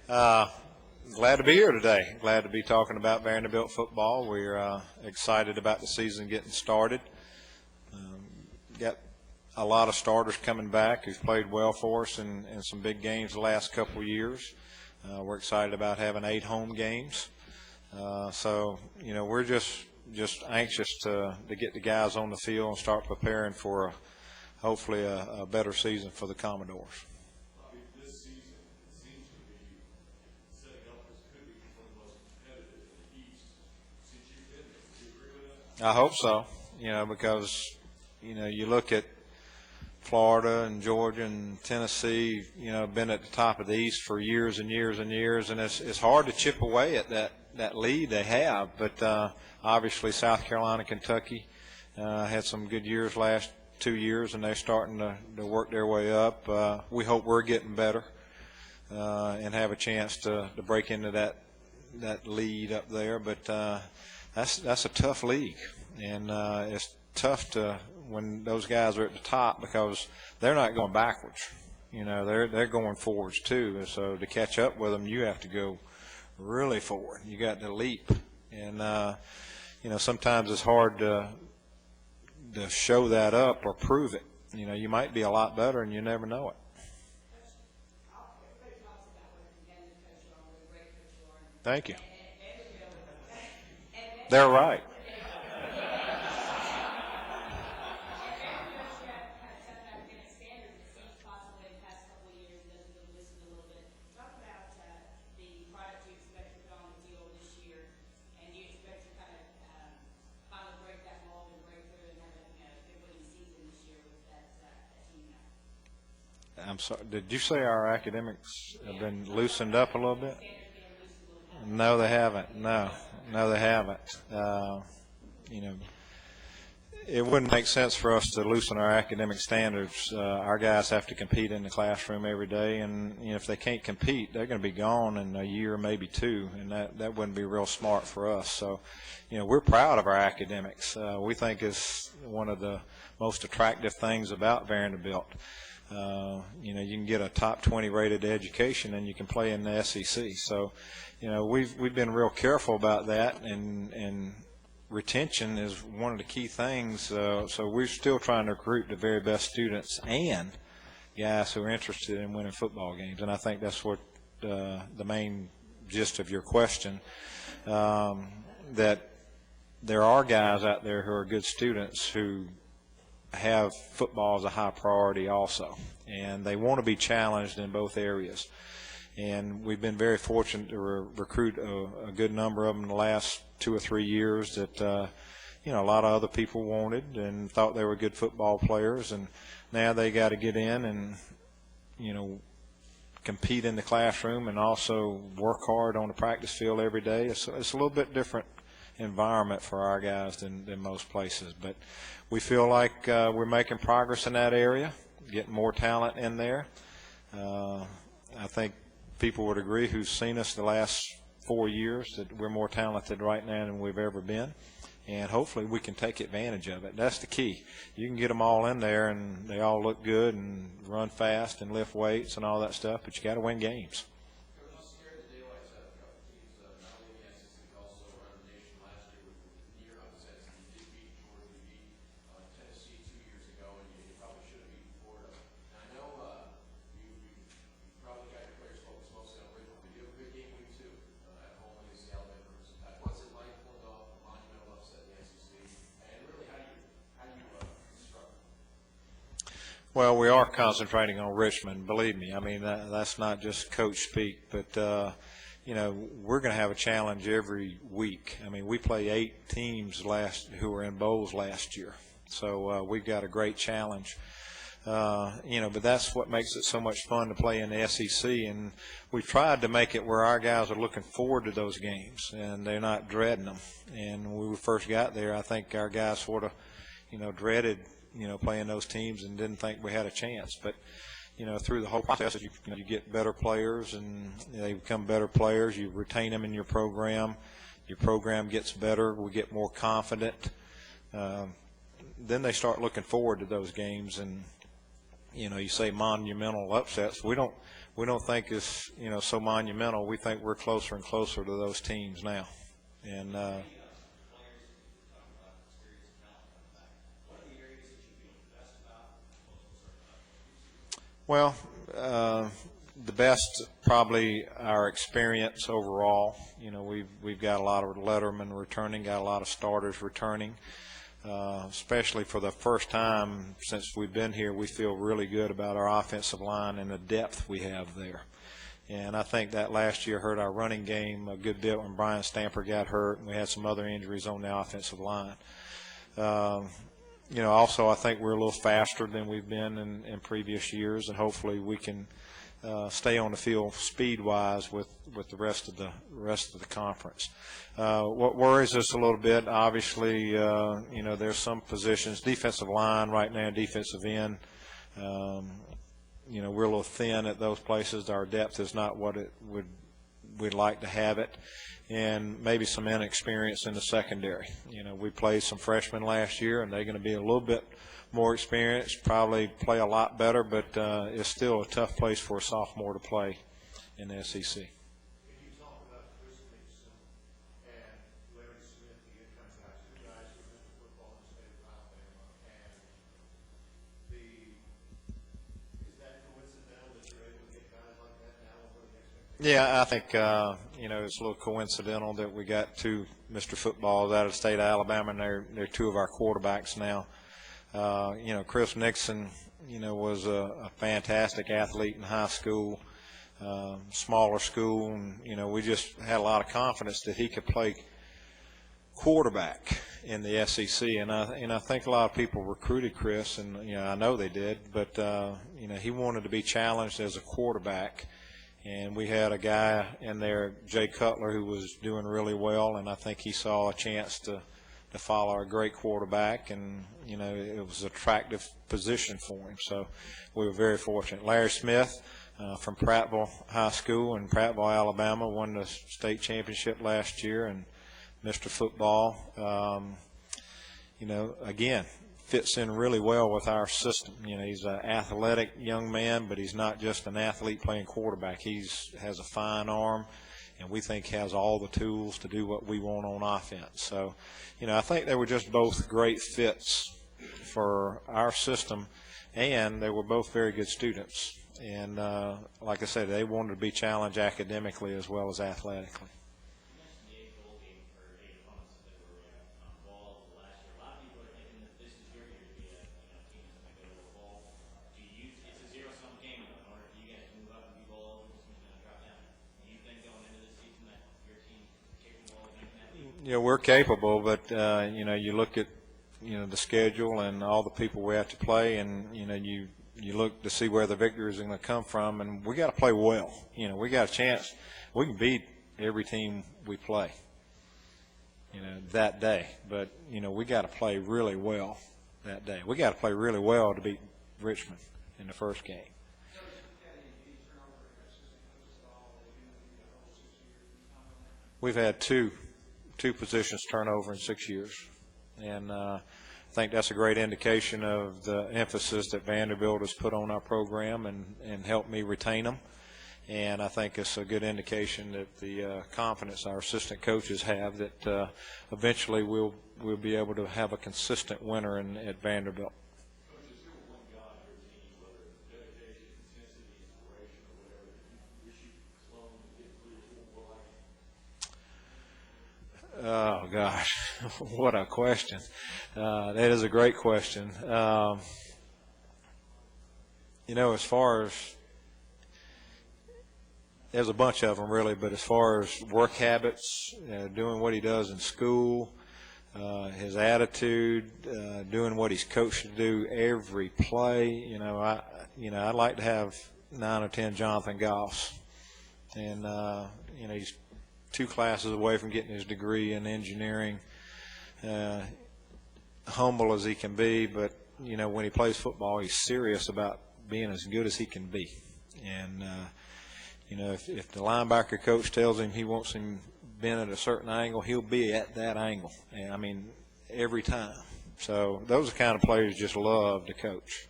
Uh, Glad to be here today. Glad to be talking about Vanderbilt football. We're excited about the season getting started. Got a lot of starters coming back who've played well for us in some big games the last couple of years. We're excited about having 8 home games. So we're just anxious to get the guys on the field and start preparing for hopefully a better season for the Commodores. This season, it seems to be setting up as could be one of the most competitive in the East since you've been there. Do you agree with that? I hope so. Because you look at Florida and Georgia and Tennessee, been at the top of the East for years and years and years, and it's hard to chip away at that lead they have. But obviously South Carolina, Kentucky had some good years last 2 years, and they're starting to work their way up. We hope we're getting better and have a chance to break into that lead up there. But that's a tough league, and it's tough when those guys are at the top because they're not going backwards. They're going forwards too. And so to catch up with them, you have to go really forward. You got to leap, and sometimes it's hard to show that up or prove it. You might be a lot better, and you never know it. Thank you. They're right. I'm sorry. Did you say our academics have been loosened up a little bit? No, they haven't. No, they haven't. It wouldn't make sense for us to loosen our academic standards. Our guys have to compete in the classroom every day, and if they can't compete, they're going to be gone in a year, maybe 2, and that wouldn't be real smart for us. So, we're proud of our academics. We think it's one of the most attractive things about Vanderbilt. You can get a top 20 rated education and you can play in the SEC. So, we've been real careful about that, and retention is one of the key things. So we're still trying to recruit the very best students and guys who are interested in winning football games. And I think that's what the main gist of your question, that there are guys out there who are good students who have football as a high priority also, and they want to be challenged in both areas. And we've been very fortunate to recruit a good number of them in the last 2 or 3 years that a lot of other people wanted and thought they were good football players, and now they got to get in and compete in the classroom and also work hard on the practice field every day. It's a little bit different environment for our guys than most places, but we feel like we're making progress in that area, getting more talent in there. I think people would agree who've seen us the last 4 years that we're more talented right now than we've ever been, and hopefully we can take advantage of it. That's the key. You can get them all in there and they all look good and run fast and lift weights and all that stuff, but you got to win games. Well, we are concentrating on Richmond, believe me. I mean, that's not just coach speak, but, we're going to have a challenge every week. I mean, we play 8 teams who were in bowls last year. So we've got a great challenge. But that's what makes it so much fun to play in the SEC. And we've tried to make it where our guys are looking forward to those games and they're not dreading them. And when we first got there, I think our guys sort of, dreaded playing those teams and didn't think we had a chance. But, through the whole process, you get better players and they become better players. You retain them in your program gets better. We get more confident. Then they start looking forward to those games. And, you say monumental upsets. We we don't think is, so monumental. We think we're closer and closer to those teams now. And well, the best probably our experience overall. We've got a lot of lettermen returning, got a lot of starters returning. Especially for the first time since we've been here, we feel really good about our offensive line and the depth we have there. And I think that last year hurt our running game a good bit when Brian Stamper got hurt, and we had some other injuries on the offensive line. Also I think we're a little faster than we've been in previous years, and hopefully we can stay on the field speed-wise with the rest of the conference. What worries us a little bit, obviously, there's some positions, defensive line right now, defensive end. We're a little thin at those places. Our depth is not what we'd like to have it, and maybe some inexperience in the secondary. We played some freshmen last year, and they're going to be a little bit more experienced, probably play a lot better, but it's still a tough place for a sophomore to play in the SEC. Can you talk about Chris Nixon and Larry Smith, the income guys, two guys who missed football in the state of Alabama, and is that coincidental that you're able to get guys like that now over the next? Yeah, I think it's a little coincidental that we got two Mr. Footballs out of the state of Alabama, and they're two of our quarterbacks now. Chris Nixon, was a fantastic athlete in high school, smaller school, and, we just had a lot of confidence that he could play quarterback in the SEC. And I think a lot of people recruited Chris, and, I know they did, but, he wanted to be challenged as a quarterback. And we had a guy in there, Jay Cutler, who was doing really well, and I think he saw a chance to follow a great quarterback, and it was an attractive position for him. So we were very fortunate. Larry Smith from Prattville High School in Prattville, Alabama, won the state championship last year, and Mr. Football, again, fits in really well with our system. He's an athletic young man, but he's not just an athlete playing quarterback. He has a fine arm, and we think has all the tools to do what we want on offense. So, I think they were just both great fits for our system, and they were both very good students. And like I said, they wanted to be challenged academically as well as athletically. We're capable, but you look at the schedule and all the people we have to play, and you look to see where the victory is going to come from, and we got to play well. We got a chance. We can beat every team we play, that day, but we got to play really well that day. We got to play really well to beat Richmond in the first game. We've had two positions turnover in 6 years, and I think that's a great indication of the emphasis that Vanderbilt has put on our program and helped me retain them. And I think it's a good indication that the confidence our assistant coaches have that eventually we'll be able to have a consistent winner at Vanderbilt. Oh, gosh, what a question. That is a great question. As far as there's a bunch of them, really, but as far as work habits, doing what he does in school, his attitude, doing what he's coached to do every play, I'd like to have 9 or 10 Jonathan Goffs. And, he's 2 classes away from getting his degree in engineering, humble as he can be, but when he plays football, he's serious about being as good as he can be. And if the linebacker coach tells him he wants him bent at a certain angle, he'll be at that angle, and every time. So those are the kind of players you just love to coach.